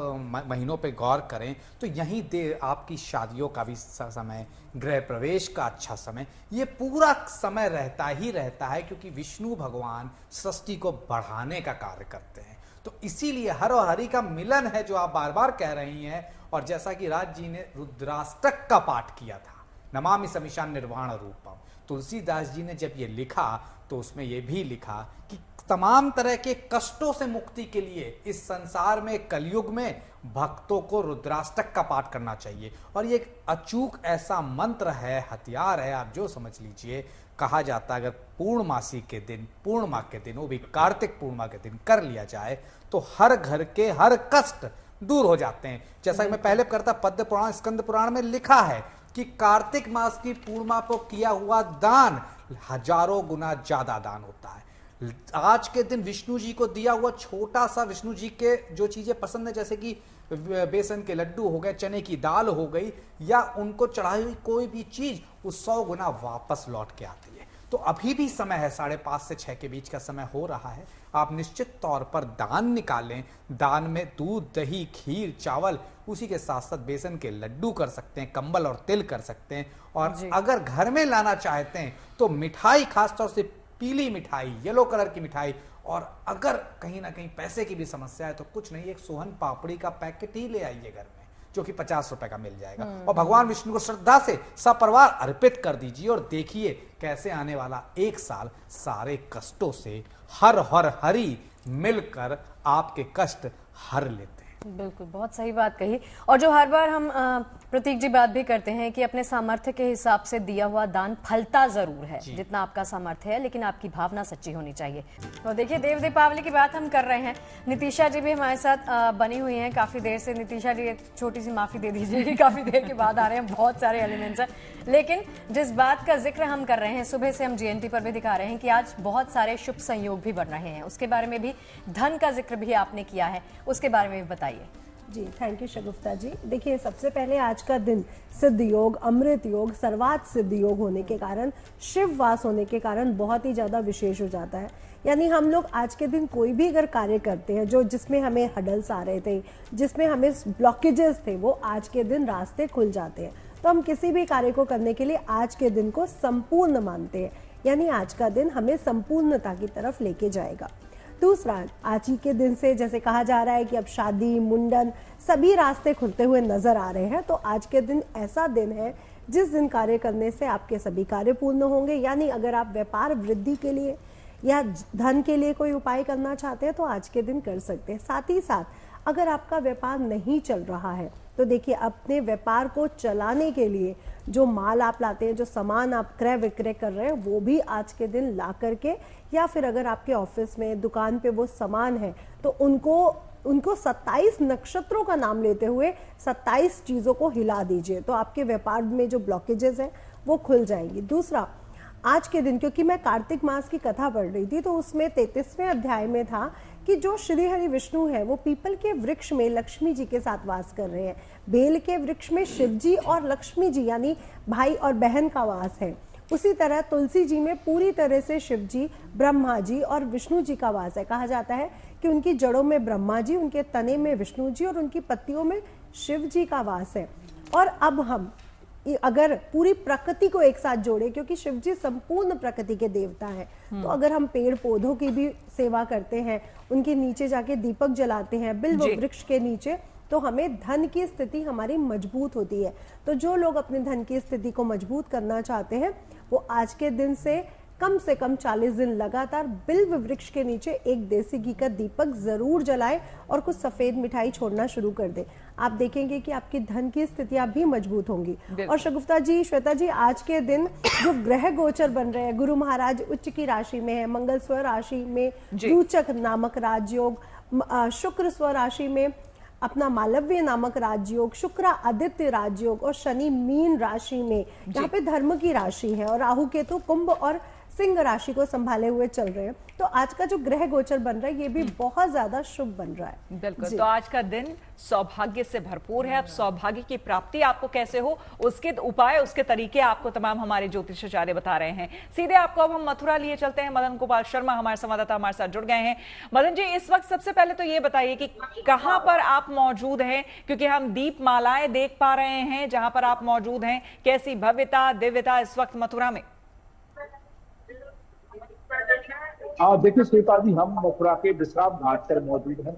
महीनों पे गौर करें तो यहीं दे आपकी शादियों का भी समय, गृह प्रवेश का अच्छा समय, ये पूरा समय रहता ही रहता है, क्योंकि विष्णु भगवान सृष्टि को बढ़ाने का कार्य करते हैं। तो इसीलिए हर और हरि का मिलन है जो आप बार बार कह रही हैं। और जैसा कि राज जी ने रुद्राष्टक का पाठ किया था, नमामि समीशान निर्वाण रूपम, तुलसीदास जी ने जब ये लिखा तो उसमें ये भी लिखा कि तमाम तरह के कष्टों से मुक्ति के लिए इस संसार में, कलयुग में भक्तों को रुद्राष्टक का पाठ करना चाहिए। और ये एक अचूक ऐसा मंत्र है, हथियार है, आप जो समझ लीजिए। कहा जाता है अगर पूर्णमासी के दिन, पूर्णिमा के दिन, वो भी कार्तिक पूर्णिमा के दिन कर लिया जाए तो हर घर के हर कष्ट दूर हो जाते हैं। जैसा कि मैं पहले करता, पद्म पुराण, स्कंद पुराण में लिखा है कि कार्तिक मास की पूर्णिमा को किया हुआ दान हजारों गुना ज्यादा दान होता है। आज के दिन विष्णु जी को दिया हुआ छोटा सा, विष्णु जी के जो चीजें पसंद है, जैसे कि बेसन के लड्डू हो गए, चने की दाल हो गई, या उनको चढ़ाई हुई कोई भी चीज, वो 100 गुना वापस लौट के आती है। तो अभी भी समय है, 5:30 से 6 के बीच का समय हो रहा है। आप निश्चित तौर पर दान निकालें। दान में दूध, दही, खीर, चावल, उसी के साथ साथ बेसन के लड्डू कर सकते हैं, कंबल और तिल कर सकते हैं। और अगर घर में लाना चाहते हैं तो मिठाई, खासतौर से पीली मिठाई, येलो कलर की मिठाई, और अगर कहीं ना कहीं पैसे की भी समस्या है तो कुछ नहीं, एक सोहन पापड़ी का पैकेट ही ले आइए घर में, जो कि 50 रुपए का मिल जाएगा, और भगवान विष्णु को श्रद्धा से सपरिवार अर्पित कर दीजिए। और देखिए कैसे आने वाला 1 साल सारे कष्टों से हर हरि मिलकर आपके कष्ट हर लेते हैं। बिल्कुल, बहुत सही बात कही। और जो हर बार हम प्रतीक जी बात भी करते हैं कि अपने सामर्थ्य के हिसाब से दिया हुआ दान फलता जरूर है, जितना आपका सामर्थ्य है, लेकिन आपकी भावना सच्ची होनी चाहिए। तो देखिए, देव दीपावली की बात हम कर रहे हैं। नितिशा जी भी हमारे साथ बनी हुई हैं काफी देर से। नितिशा जी, एक छोटी सी माफी दे दीजिए कि काफी देर के बाद आ रहे हैं, बहुत सारे एलिमेंट्स हैं, लेकिन जिस बात का जिक्र हम कर रहे हैं, सुबह से हम जीएनटी पर भी दिखा रहे हैं कि आज बहुत सारे शुभ संयोग भी बन रहे हैं। उसके बारे में भी, धन का जिक्र भी आपने किया है, उसके बारे में भी बताइए। जी, थैंक यू शगुफ्ता जी। देखिए, सबसे पहले आज का दिन सिद्ध योग, अमृत योग, सर्वात सिद्ध योग होने के कारण, शिव वास होने के कारण बहुत ही ज़्यादा विशेष हो जाता है। यानी हम लोग आज के दिन कोई भी अगर कार्य करते हैं जो जिसमें हमें हडल्स आ रहे थे, जिसमें हमें ब्लॉकेजेस थे, वो आज के दिन रास्ते खुल जाते हैं। तो हम किसी भी कार्य को करने के लिए आज के दिन को संपूर्ण मानते हैं, यानी आज का दिन हमें संपूर्णता की तरफ लेके जाएगा। दूसरा, आज ही के दिन से जैसे कहा जा रहा है कि अब शादी, मुंडन सभी रास्ते खुलते हुए नजर आ रहे हैं, तो आज के दिन ऐसा दिन है जिस दिन कार्य करने से आपके सभी कार्य पूर्ण होंगे। यानी अगर आप व्यापार वृद्धि के लिए या धन के लिए कोई उपाय करना चाहते हैं तो आज के दिन कर सकते हैं। साथ ही साथ अगर आपका व्यापार नहीं चल रहा है तो देखिए, अपने व्यापार को चलाने के लिए जो माल आप लाते हैं, जो सामान आप क्रय विक्रय कर रहे हैं, वो भी आज के दिन ला करके, या फिर अगर आपके ऑफिस में दुकान पे वो सामान है तो उनको 27 नक्षत्रों का नाम लेते हुए 27 चीजों को हिला दीजिए, तो आपके व्यापार में जो ब्लॉकेजेस हैं वो खुल जाएंगी। दूसरा, आज के दिन, क्योंकि मैं कार्तिक मास की कथा पढ़ रही थी तो उसमें 33वें अध्याय में था कि जो श्री हरि विष्णु है वो पीपल के वृक्ष में लक्ष्मी जी के साथ वास कर रहे हैं, बेल के वृक्ष में शिव जी और लक्ष्मी जी यानी भाई और बहन का वास है। उसी तरह तुलसी जी में पूरी तरह से शिव जी, ब्रह्मा जी और विष्णु जी का वास है। कहा जाता है कि उनकी जड़ों में ब्रह्मा जी, उनके तने में विष्णु जी और उनकी पत्तियों में शिव जी का वास है। और अब हम अगर पूरी प्रकृति को एक साथ जोड़े, क्योंकि शिव जी संपूर्ण प्रकृति के देवता हैं, तो अगर हम पेड़ पौधों की भी सेवा करते हैं, उनके नीचे जाके दीपक जलाते हैं, बिल्व वृक्ष के नीचे, तो हमें धन की स्थिति हमारी मजबूत होती है। तो जो लोग अपने धन की स्थिति को मजबूत करना चाहते हैं वो आज के दिन से कम 40 दिन लगातार बिल्व वृक्ष के नीचे एक देसी घी का दीपक जरूर जलाएं और कुछ सफेद मिठाई छोड़ना शुरू कर दें। आप देखेंगे कि आपकी धन की स्थितियां भी मजबूत होंगी। और शगुफ्ता जी, श्वेता जी, आज के दिन जो ग्रह गोचर बन रहे हैं, गुरु महाराज उच्च की राशि में है, मंगल स्व राशि में रूचक नामक राजयोग, शुक्र स्व राशि में अपना मालव्य नामक राजयोग, शुक्र आदित्य राजयोग और शनि मीन राशि में, यहाँ पे धर्म की राशि है, और राहु केतु कुंभ और सिंह राशि को संभाले हुए चल रहे हैं। तो आज का जो ग्रह गोचर बन रहा है ये भी बहुत ज्यादा शुभ बन रहा है। बिल्कुल, तो आज का दिन सौभाग्य से भरपूर है। अब सौभाग्य की प्राप्ति आपको कैसे हो, उसके उपाय, उसके तरीके आपको तमाम हमारे ज्योतिषाचार्य बता रहे हैं। सीधे आपको अब हम मथुरा लिए चलते हैं। मदन गोपाल शर्मा हमारे संवाददाता हमारे साथ जुड़ गए हैं। मदन जी, इस वक्त सबसे पहले तो ये बताइए कि कहां पर आप मौजूद हैं, क्योंकि हम दीप मालाएं देख पा रहे हैं जहां पर आप मौजूद हैं। कैसी भव्यता, दिव्यता इस वक्त मथुरा में? देखिए श्वेता जी, हम मथुरा के विश्राम घाट पर मौजूद हैं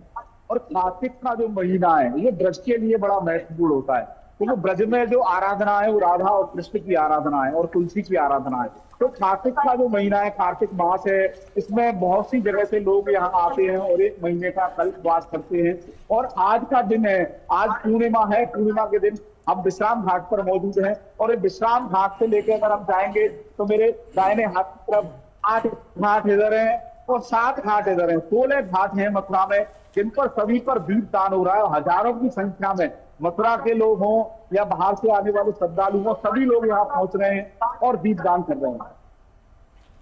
और कार्तिक का जो महीना है ये ब्रज के लिए बड़ा महत्वपूर्ण होता है, क्योंकि ब्रज में जो आराधना है वो राधा और कृष्ण की आराधना है और तुलसी की आराधना है। तो कार्तिक का जो महीना है, कार्तिक मास है, इसमें बहुत सी जगह से लोग यहाँ आते हैं और एक महीने का कल्पवास करते हैं। और आज का दिन है, आज पूर्णिमा है, पूर्णिमा के दिन हम विश्राम घाट पर मौजूद हैं। और ये विश्राम घाट से लेकर अगर हम जाएंगे तो मेरे दाहिने हाथ की तरफ 8 घाट इधर हैं और 7 घाट इधर हैं। 16 घाट हैं मथुरा में, जिन पर सभी पर दीप दान हो रहा है। हजारों की संख्या में मथुरा के लोग हों या बाहर से आने वाले श्रद्धालु हों, सभी लोग यहाँ पहुंच रहे हैं और दीप दान कर रहे हैं।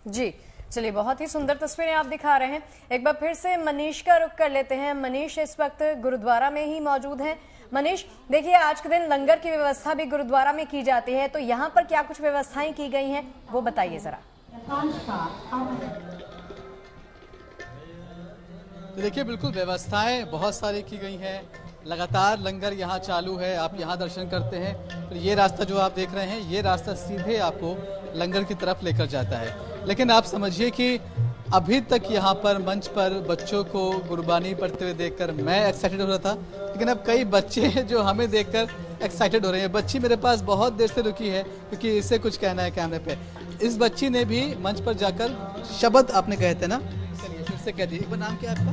जी चलिए, बहुत ही सुंदर तस्वीरें आप दिखा रहे हैं। एक बार फिर से मनीष का रुख कर लेते हैं। मनीष इस वक्त गुरुद्वारा में ही मौजूद हैं। मनीष, देखिए आज के दिन लंगर की व्यवस्था भी गुरुद्वारा में की जाती है, तो यहाँ पर क्या कुछ व्यवस्थाएं की गई हैं वो बताइए जरा। तो देखिए, बिल्कुल व्यवस्थाएं बहुत सारी की गई हैं। लगातार लंगर यहाँ चालू है, आप यहाँ दर्शन करते हैं। तो ये रास्ता जो आप देख रहे हैं, ये रास्ता सीधे आपको लंगर की तरफ लेकर जाता है। लेकिन आप समझिए कि अभी तक यहाँ पर मंच पर बच्चों को गुरबानी पढ़ते हुए देखकर मैं एक्साइटेड हो रहा था, लेकिन अब कई बच्चे हैं जो हमें देखकर एक्साइटेड हो रहे हैं। बच्ची मेरे पास बहुत देर से रुकी है क्योंकि इसे कुछ कहना है कैमरे पे। इस बच्ची ने भी मंच पर जाकर शब्द आपने कहे थे ना, चलिए फिर से कह दीजिए। एक बार नाम क्या है आपका?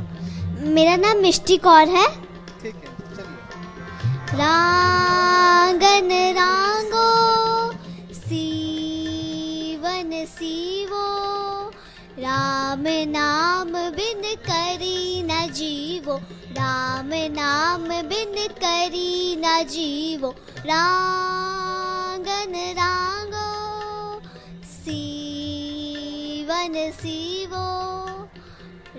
मेरा नाम मिष्टी कौर है। ठीक है, चलिए। रांगन रांगो सीवन सीवो, राम नाम बिन करी न जीवो, राम नाम बिन करी न जीवो। रांगन रांगो सीवन सीवो,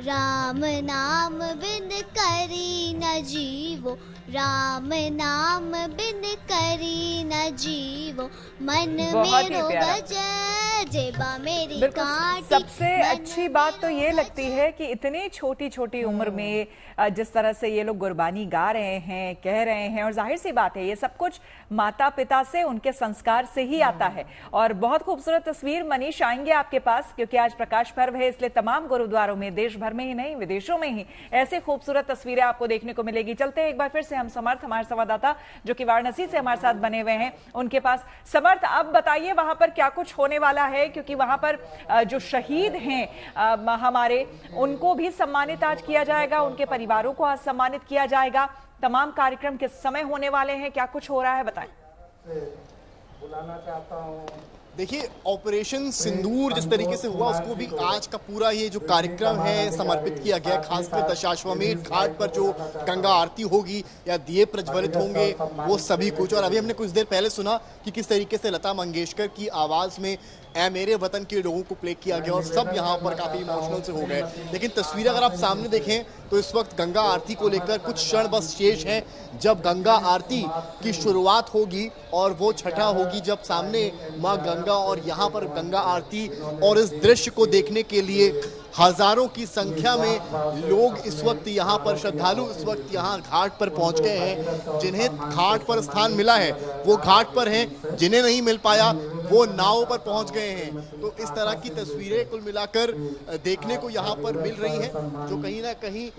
राम नाम बिन करी न जीवो, राम नाम बिन करी न जीवो मन बहुत ही मेरो प्यारा। बजै जेबा मेरी बिल्कुल। काटी। सबसे अच्छी बात तो ये लगती है कि इतनी छोटी छोटी उम्र में जिस तरह से ये लोग गुरबानी गा रहे हैं, कह रहे हैं, और जाहिर सी बात है ये सब कुछ माता पिता से, उनके संस्कार से ही आता है। और बहुत खूबसूरत तस्वीर मनीष आएंगे आपके पास, क्योंकि आज प्रकाश पर्व है, इसलिए तमाम गुरुद्वारों में देश भर में ही नहीं विदेशों में ही ऐसे खूबसूरत तस्वीरें आपको देखने को मिलेगी। चलते हैं एक बार फिर से हम समर्थ, हमारे संवाददाता जो कि वाराणसी से हमारे साथ बने हुए हैं, उनके पास। समर्थ, अब बताइए वहां पर क्या कुछ होने वाला है, क्योंकि वहां पर जो शहीद हैं हमारे, उनको भी सम्मानित आज किया जाएगा, उनके परिवारों को आज सम्मानित किया जाएगा। तमाम कार्यक्रम किस समय होने वाले हैं, क्या कुछ हो रहा है, बताएं। बुलाना चाहता हूँ। देखिए, ऑपरेशन सिंदूर जिस तरीके से हुआ उसको भी आज का पूरा ये जो कार्यक्रम है समर्पित किया गया। खासकर दशाश्वमेध घाट पर जो गंगा आरती होगी या दिए प्रज्वलित होंगे, वो सभी कुछ। और अभी हमने कुछ देर पहले सुना कि किस तरीके से लता मंगेशकर की आवाज में ऐ मेरे वतन के लोगों को प्ले किया गया और सब यहाँ पर काफी इमोशनल से हो गए। लेकिन तस्वीरें अगर आप सामने देखें तो इस वक्त गंगा आरती को लेकर कुछ क्षण बस शेष है, जब गंगा आरती की शुरुआत होगी और वो छठा होगी जब सामने माँ गंगा, और यहाँ पर गंगा आरती और इस दृश्य को देखने के लिए हजारों की संख्या में लोग इस वक्त यहाँ पर, श्रद्धालु इस वक्त यहाँ घाट पर पहुंच गए हैं। जिन्हें घाट पर स्थान मिला है वो घाट पर हैं, जिन्हें नहीं मिल पाया वो नाव पर पहुंच गए हैं। तो इस तरह की तस्वीरें कुल मिलाकर देखने को यहाँ पर मिल रही हैं, जो कहीं ना कहीं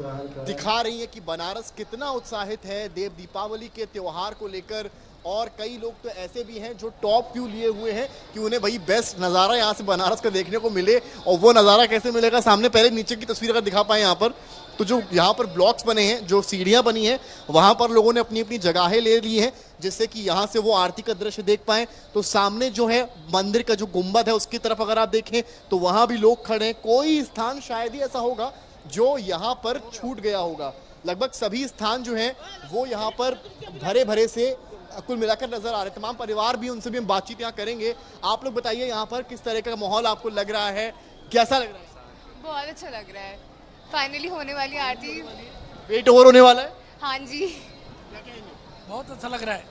दिखा रही है कि बनारस कितना उत्साहित है देव दीपावली के त्योहार को लेकर। और कई लोग तो ऐसे भी हैं जो टॉप व्यू लिए हुए हैं कि उन्हें भाई बेस्ट नज़ारा यहाँ से बनारस का देखने को मिले। और वो नज़ारा कैसे मिलेगा, सामने पहले नीचे की तस्वीर अगर दिखा पाए यहाँ पर, तो जो यहाँ पर ब्लॉक्स बने हैं, जो सीढ़ियाँ बनी हैं, वहाँ पर लोगों ने अपनी अपनी जगहें ले ली हैं, जिससे कि यहाँ से वो आरती का दृश्य देख पाएं। तो सामने जो है मंदिर का जो गुंबद है उसकी तरफ अगर आप देखें तो वहाँ भी लोग खड़े हैं। कोई स्थान शायद ही ऐसा होगा जो यहाँ पर छूट गया होगा। लगभग सभी स्थान जो हैं वो यहाँ पर भरे भरे से कुल मिलाकर नजर आ रहे। तमाम परिवार भी, उनसे भी हम बातचीत यहाँ करेंगे। आप लोग बताइए यहाँ पर किस तरह का माहौल आपको लग रहा है, कैसा लग रहा है? बहुत अच्छा लग रहा है। फाइनली होने वाली आरती, वेट ओवर होने वाला है। हाँ जी, बहुत अच्छा लग रहा है।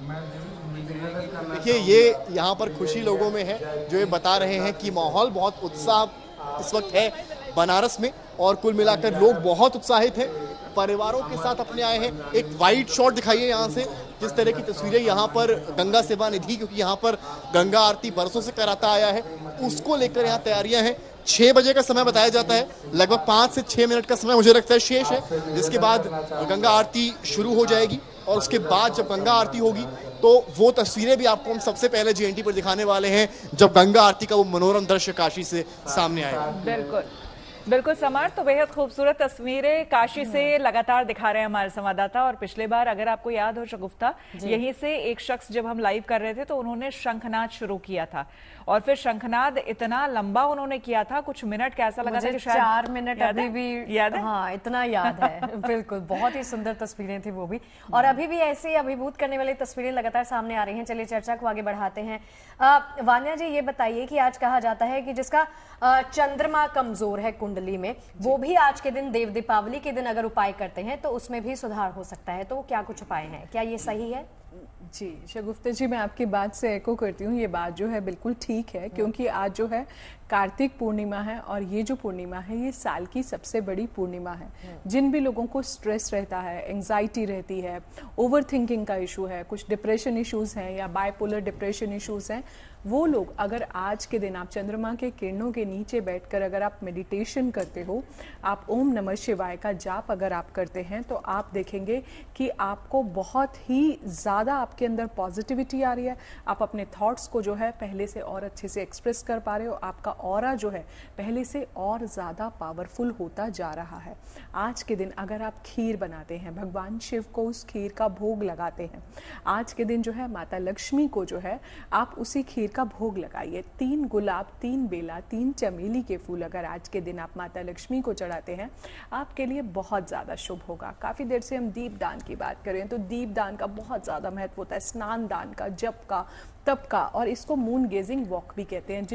देखिए, ये यहाँ पर खुशी लोगों में है, जो ये बता रहे हैं कि माहौल बहुत उत्साह इस वक्त है बनारस में, और कुल मिलाकर लोग बहुत उत्साहित हैं, परिवारों के साथ अपने आए हैं। एक वाइड शॉट दिखाइए यहाँ से, जिस तरह की तस्वीरें यहाँ पर गंगा सेवा निधि, क्योंकि यहाँ पर गंगा आरती बरसों से कराता आया है, उसको लेकर यहाँ तैयारियां हैं। 6 बजे का समय बताया जाता है, लगभग 5 से 6 मिनट का समय मुझे लगता है शेष है, जिसके बाद गंगा आरती शुरू हो जाएगी। और उसके बाद जब गंगा आरती होगी तो वो तस्वीरें भी आपको हम सबसे पहले JNT पर दिखाने वाले हैं, जब गंगा आरती का वो मनोरम दृश्य काशी से सामने आएगा। बिल्कुल बिल्कुल समर्थ, तो बेहद खूबसूरत तस्वीरें काशी से लगातार दिखा रहे हैं हमारे संवाददाता। और पिछले बार अगर आपको याद हो शगुफ्ता, यहीं से एक शख्स जब हम लाइव कर रहे थे तो उन्होंने शंखनाद शुरू किया था, और फिर शंखनाद इतना लंबा उन्होंने किया था, कुछ मिनट का ऐसा लगा था कि शायद 4 मिनट अभी भी याद है। हाँ, इतना याद है। बिल्कुल, बहुत ही सुंदर तस्वीरें थी वो भी, और अभी भी ऐसी अभिभूत करने वाली तस्वीरें लगातार सामने आ रही हैं। चलिए चर्चा को आगे बढ़ाते हैं। वान्या जी, ये बताइए कि आज कहा जाता है कि जिसका चंद्रमा कमजोर है कुंडली में, वो भी आज के दिन, देव दीपावली के दिन अगर उपाय करते हैं तो उसमें भी सुधार हो सकता है। तो क्या कुछ उपाय हैं, क्या ये सही है? जी शगुफ्ता जी, मैं आपकी बात से एको करती हूँ। ये बात जो है बिल्कुल ठीक है, क्योंकि आज जो है कार्तिक पूर्णिमा है, और ये जो पूर्णिमा है ये साल की सबसे बड़ी पूर्णिमा है। जिन भी लोगों को स्ट्रेस रहता है, एंजाइटी रहती है, ओवर थिंकिंग का इशू है, कुछ डिप्रेशन इश्यूज हैं या बाइपोलर डिप्रेशन इश्यूज हैं, वो लोग अगर आज के दिन आप चंद्रमा के किरणों के नीचे बैठकर अगर आप मेडिटेशन करते हो, आप ओम नमः शिवाय का जाप अगर आप करते हैं, तो आप देखेंगे कि आपको बहुत ही ज़्यादा आपके अंदर पॉजिटिविटी आ रही है। आप अपने थॉट्स को जो है पहले से और अच्छे से एक्सप्रेस कर पा रहे हो। आपका ऑरा जो है पहले से और ज़्यादा पावरफुल होता जा रहा है। आज के दिन अगर आप खीर बनाते हैं, भगवान शिव को उस खीर का भोग लगाते हैं। आज के दिन जो है माता लक्ष्मी को जो है आप उसी खीर का भोग लगाइए। 3 गुलाब, 3 बेला, 3 चमेली के फूल अगर आज के दिन आप माता लक्ष्मी को चढ़ाते हैं, आपके लिए बहुत ज़्यादा शुभ होगा। काफ़ी देर से हम दीप दान की बात करें तो दीप दान का बहुत ज़्यादा महत्व होता है, स्नान दान का, जप का, तब का, और इसको मून गेजिंग वॉक भी कहते हैं।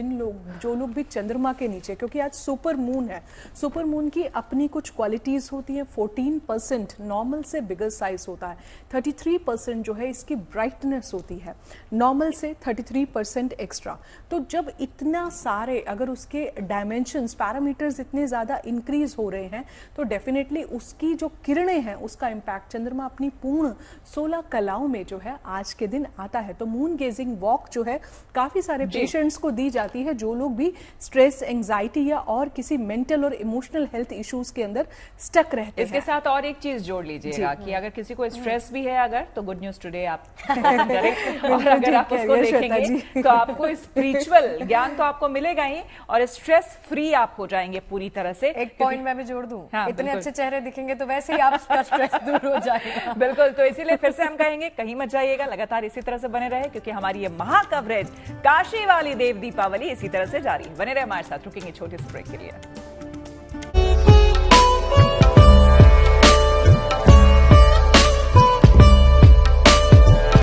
जो लोग भी चंद्रमा के नीचे, क्योंकि आज सुपर मून है, सुपर मून की अपनी कुछ क्वालिटीज होती हैं। 14% नॉर्मल से बिगर साइज होता है, 33% जो है इसकी ब्राइटनेस होती है, नॉर्मल से 33% एक्स्ट्रा। तो जब इतना सारे अगर उसके डायमेंशंस पैरामीटर्स इतने ज्यादा इंक्रीज हो रहे हैं तो डेफिनेटली उसकी जो किरणें हैं उसका इंपैक्ट चंद्रमा अपनी पूर्ण 16 कलाओं में जो है आज के दिन आता है। तो मून गेजिंग वॉक जो है काफी सारे पेशेंट्स को दी जाती है जो लोग भी स्ट्रेस, एंजाइटी या और किसी मेंटल और इमोशनल हेल्थ इश्यूज के अंदर स्टक रहते हैं। इसके साथ और एक चीज जोड़ लीजिएगा कि अगर किसी को स्ट्रेस भी है अगर, तो गुड न्यूज टुडे आप करें, और अगर आप उसको देखेंगे तो आपको स्पिरिचुअल ज्ञान तो आपको मिलेगा ही और स्ट्रेस फ्री आप हो जाएंगे पूरी तरह से। एक पॉइंट मैं भी जोड़ दूं, हाँ, इतने अच्छे चेहरे दिखेंगे तो वैसे ही आपका स्ट्रेस दूर हो जाएगा। बिल्कुल, तो इसीलिए फिर से हम कहेंगे कहीं मत जाइएगा, लगातार इसी तरह से बने रहे क्योंकि हमारी ये महा कवरेज काशी वाली देव दीपावली इसी तरह से जारी है। बने रहे हमारे साथ, रुकेंगे छोटे से ब्रेक के लिए।